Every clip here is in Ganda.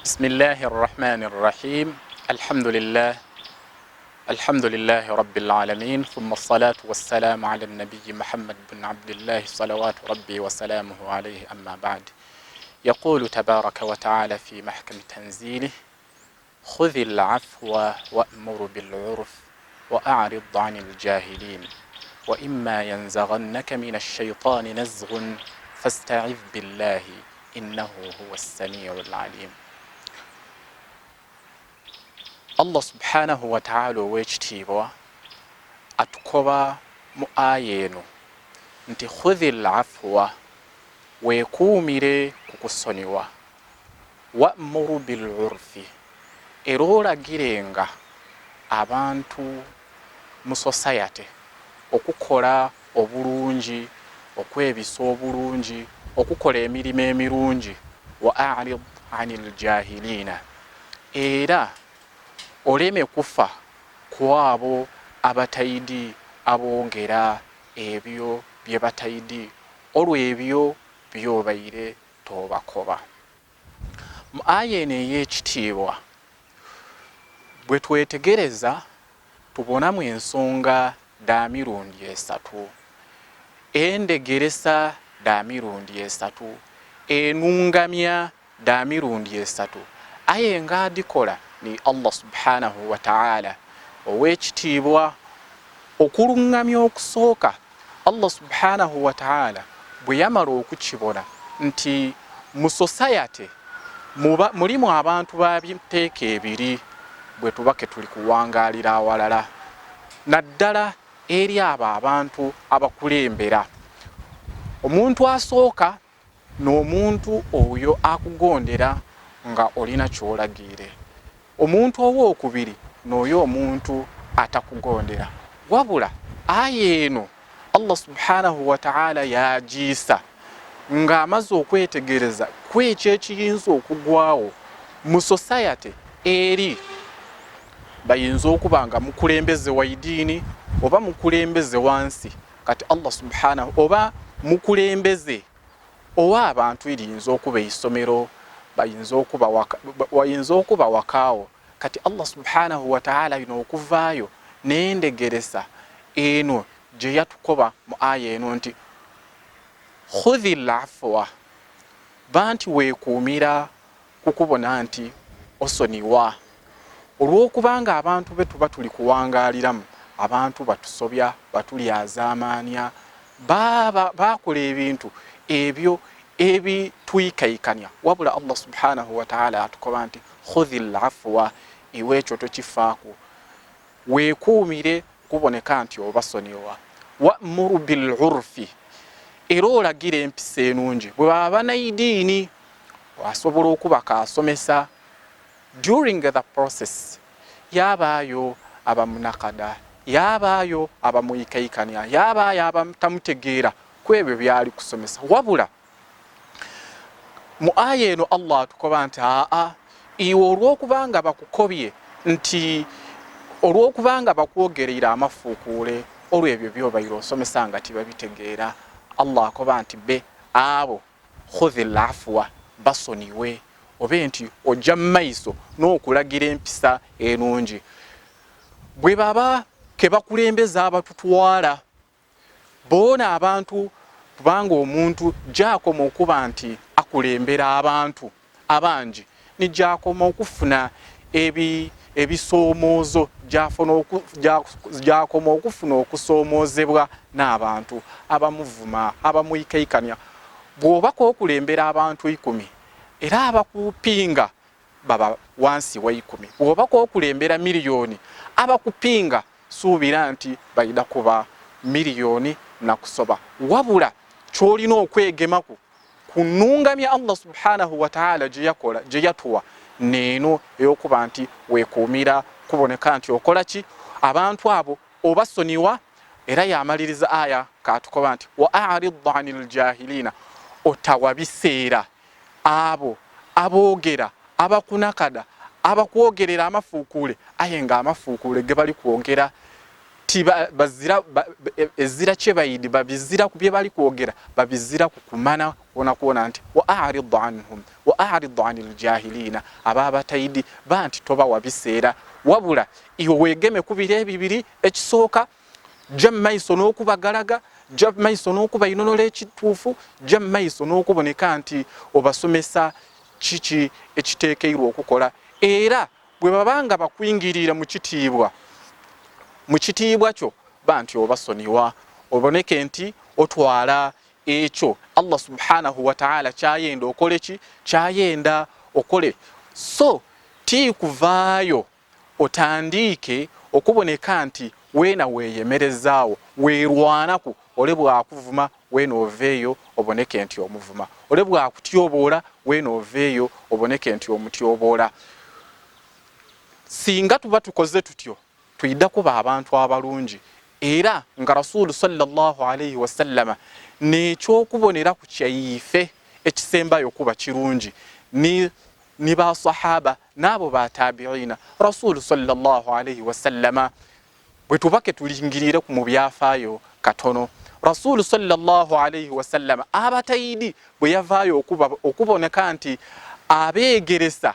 بسم الله الرحمن الرحيم. الحمد لله رب العالمين، ثم الصلاة والسلام على النبي محمد بن عبد الله صلوات ربي وسلامه عليه. أما بعد، يقول تبارك وتعالى في محكم تنزيله: خذ العفو وأمر بالعرف وأعرض عن الجاهلين وإما ينزغنك من الشيطان نزغ فاستعذ بالله إنه هو السميع العليم. Allah subhanahu wa ta'ala ow'ekitiibwa atukoba mu aya eno nti khudhil afwa, weekuumire ku kusonyiwa, wa'muru bil urfi, era olagirenga abantu mu society okukola obulungi, okwebisa obulungi, okukola emirimu emirungi, wa a'rid anil jahiliina, era oleme kufa ku abo abatayidi aboongera ebyo bye batayidi olwo ebyo byobaire tobakoba. Mu aya eno ey'ekitiibwa bwe twetegereza tubonamu ensonga dda mirundi esatu, endegeresa dda mirundi esatu, enungamya dda mirundi esatu. Aye nga adikola ni Allah subhanahu wa ta'ala ow'ekitiibwa. Okulungamya okusooka, Allah subhanahu wa ta'ala bwe yamala okukibona nti mu society mulimu abantu babiteeka ebiri bwe tubake tuli kuwangaalira awalala, naddala eri abo abantu abakulembera. Omuntu asooka n'omuntu oyo akugondera nga olina ky'olagire. Omuntu owookubiri n'oyo omuntu atakugondera. Wabula aya eno Allah subhanahu wa ta'ala yagiisa ng'amaze okwetegereza kwekyo ekiyinza okugwawo mu society eri bayinza okuba nga mukulembeze wa idiini oba mukulembeze wansi. Kati Allah subhanahu oba mukulembeze owa abantu eriyinza okuba isomero, wayinza okuba wakaawo. Kati Allah subhanahu wa ta'ala yino okuvaayo n'endegeresa eno gye yatukoba mu aya eno nti khudhil afwa, banti weekuumira kukubona nti osoniwa. Olw'okubanga abantu be tuba tuli kuwangaaliramu, abantu batusobya, batulyazaamaanya, baakola ebintu ebyo ebitwikaikanya. Wabula Allah subhanahu wa ta'ala atukoba nti khudhil afwa, iweekyo tokifaako, weekuumire kuboneka nti obasonyiwa. Wa'muru bil urfi, era olagira empisa enungi. Bwe baba bannayidiini wasobola okuba kaasomesa, during the process yabaayo abamunakada, yabaayo abamuyikaikanya, yabaayo abatamutegeera ku ebyo byali kusomesa. Wabula mu aya eno Allah atukoba nti iwe olw'okubanga bakukobye nti olw'okubanga bakwogerera amafuukuule olw'ebyo byobaire osomesa nga tibabitegeera, Allah akoba nti be abo khudhil afwa, basoniwe, obe nti ojja mu maiso n'okulagira empisa enungi. Bwe baba ke bakulembeza abatutwala boona abantu, kubanga omuntu gy'akoma okuba nti akulembera abantu abangi nigy'akoma okufuna ebisoomoozo, gy'akoma okufuna okusoomoozebwa n'abantu abamuvuma, abamuyikaikanya. Bw'obaka okulembera abantu 10 era abakupinga baba wansi wa 10, bw'obaka okulembera miliyoni abakupinga suubira nti balina kuba miliyoni nakusoba. Wabula ky'olina okwegemaku kunungamya Allah subhanahu wa ta'ala gye yatuwa neeno ey'okuba nti weekuumira kuboneka nti okola ki, abantu abo obasoniwa. Era yamaliriza aya katukoba nti wa a'rid anil jahiliina, otawa biseera abo aboogera, abakunakada, abakwogerera amafuukuule, aye nga amafuukuule ge bali kwogera ezira kye bayidi babizira ku bye bali kwogera babizira ku kumana kuona nti wa a'ridu anhum wa a'ridu anil jahilina ababatayidi banti toba wabiseera wabula iwe wegeme kubire ebibiri ekisooka jammaiso n'okubagalaga jammaiso n'okuba inonola ekituufu jammaiso n'okuboneka nti obasomesa kiki ekiteekeirwa okukola era bwe babanga bakwingirira mu kitiibwa kyo banti obasoniwa oboneke nti otwala ekyo Allah subhanahu wa ta'ala kyayenda okole ki kyayenda okole so ti kuvaayo otandike okuboneka nti weena weeyemerezaawo weerwanaku ole bwakuvuma weena oveeyo oboneke nti omuvuma ole bwakutyoboola weena oveeyo oboneke nti omutyoboola singa tuba tukoze tutyo tuyidda kuba abantu abalungi era nga Rasulu sallallahu alayhi wa sallama n'ekyokubonera ku kyayife ekisembayo kuba kirungi ni ba sahaba n'abo ba tabi'ina Rasulu sallallahu alayhi wa sallama bwe tubake tulingirire ku mu byafaayo katono Rasulu sallallahu alayhi wa sallama abatayidi bwe yavaayo okuboneka nti abeegeresa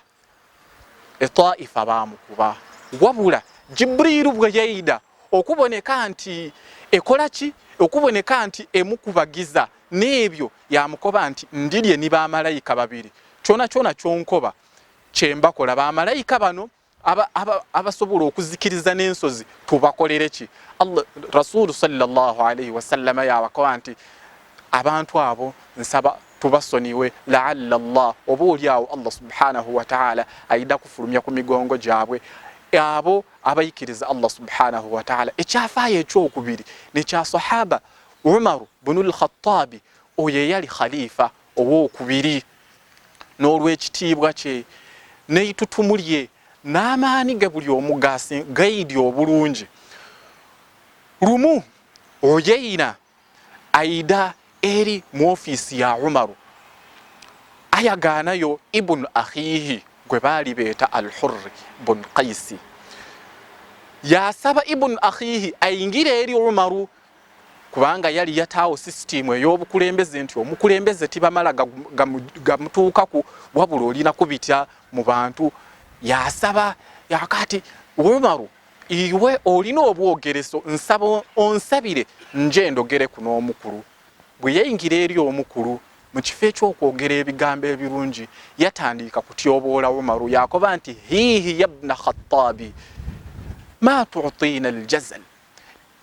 etaifa baamukuba wabula Jibrilu bwe yayida okuboneka nti ekola ki okuboneka nti emukubagiza n'ebyo yamukoba nti ndirye ni bamalayika babiri kyona kyonkoba kyembakola bamalayika bano abasobola okuzikiriza n'ensozi tubakolere ki Allah Rasulu sallallahu alayhi wa sallama yabakoba nti abantu abo nsaba tubasoniwe la'alla Allah obuulyawo Allah subhanahu wa ta'ala ayida kufulumya ku migongo gyabwe abo abayikiriza Allah subhanahu wa ta'ala ekyafaayo ekyokubiri nekya sahaba Umar ibn al-Khattab oyo yali khalifa owokubiri n'olwekitiibwa kye n'eitutumulye n'amaani ge buli omugasi gaidi obulungi lumu Uyayna aida eri mu ofisi ya Umar ayagaanayo ibn akhihi gwe baali beeta al-Hurr ibn Qais yasaba ibn akhihi ayingire eri Umaru kubanga yali yataawo system ey'obukulembeze nti omukulembeze tibamala gamutuukaku wabula olina kubitya mu bantu yasaba yakati Umaru iwe olina obwogereso nsaba onsabire nje ndogere kuno omukulu bwe yayingira eri omukulu mu kifo ekyokwogera ebigambo ebirungi yatandika kutyoboola Umaru yakoba nti hihi yabna Khattabi ma tu'tina al-jazal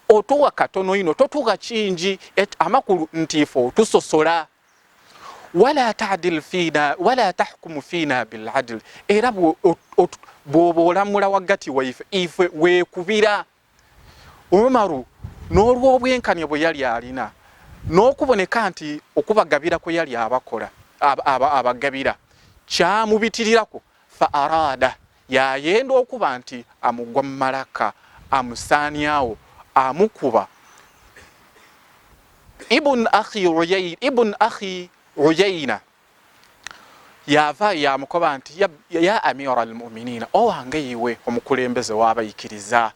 otuwa katono ino totuwa kingi amakulu ntifo tusosola wala ta'dil fina wala tahkum fina bil adl era bwobola mula wagati waife ife wekubira Umaru n'olwobwenkanya bwe yali alina n'okuboneka nti okubagabira kwe yali abakola abagabira kyamubitirirako fa arada yayenda okuba nti amugwa mu malaka amusaanyawo amukuba ibn akhi Uyayna yava yamukoba nti ya amira al-mu'minina owange iwe omukulembeze w'abayikiriza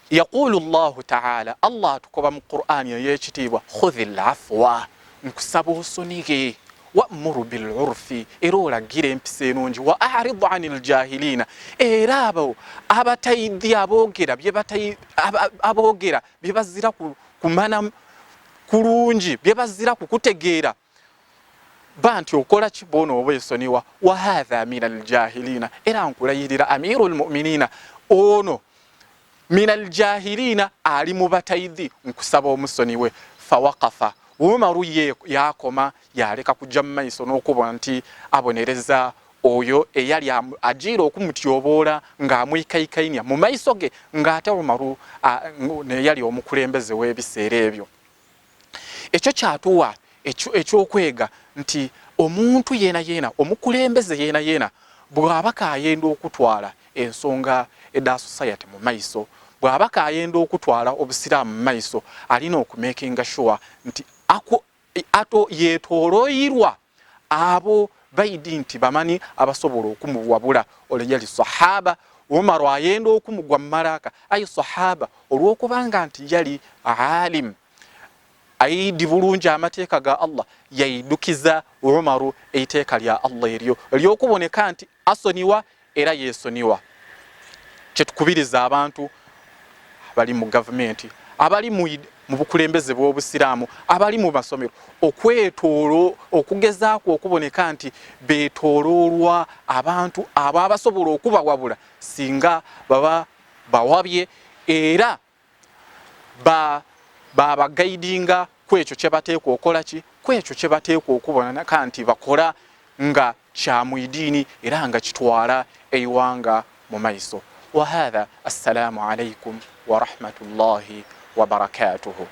yaqulu Allahu ta'ala Allah tukoba mu Qur'an yekitiibwa khudhil afwa nkusaba osonige wa'muru bil urfi era olagira empisa enungi wa a'ridu 'anil jahilina era abo abatayidi aboogera bye bazira kumana kulungi bye bazira kukutegeera banti okola kibono obwesoniwa wa hadha min al jahilina era nkulayirira amirul mu'minina ono min al jahilina ali mu batayidi nkusaba omusoniwe fawaqafa Umaru yakoma yaleka kujja mu maiso n'okubona nti abonereza oyo eyali agira okumutyoboola ng'amwikaikainya mu maiso ge ng'ate Umaru yali omukulembeze w'ebiseera ebyo ekyo kyatuwa ekyokwega nti omuntu yeena omukulembeze yeena bw'abaka ayenda okutwala ensonga eda society mu maiso bw'abaka ayenda okutwala obusiraamu mu maiso alina okumakinga sure nti ato yetooloyirwa abo baidi nti bamani abasobola okumuwabula ole yali sahaba Umaru ayenda okumugwa mu malaka ayi sahaba olw'okubanga nti yali alim ayidi bulungi amateeka ga Allah yayidukiza Umaru eiteeka lya Allah eryo ery'okuboneka nti asoniwa era yeesoniwa. Kyetukubiriza abantu abali mu gavumenti, abali mu bukulembeze bw'obusiraamu, abali mu masomero okugezaako okuboneka nti beetooloolwa abantu ababasobola okubawabula singa baba bawabye era babagaidinga kwekyo kye bateekwa okukola ki, kwekyo kye bateekwa okuboneka nti bakola nga kya mu idiini era nga kitwala eiwanga mu maiso. Wa hadha assalamu alaikum wa rahmatullahi wa barakatuhu.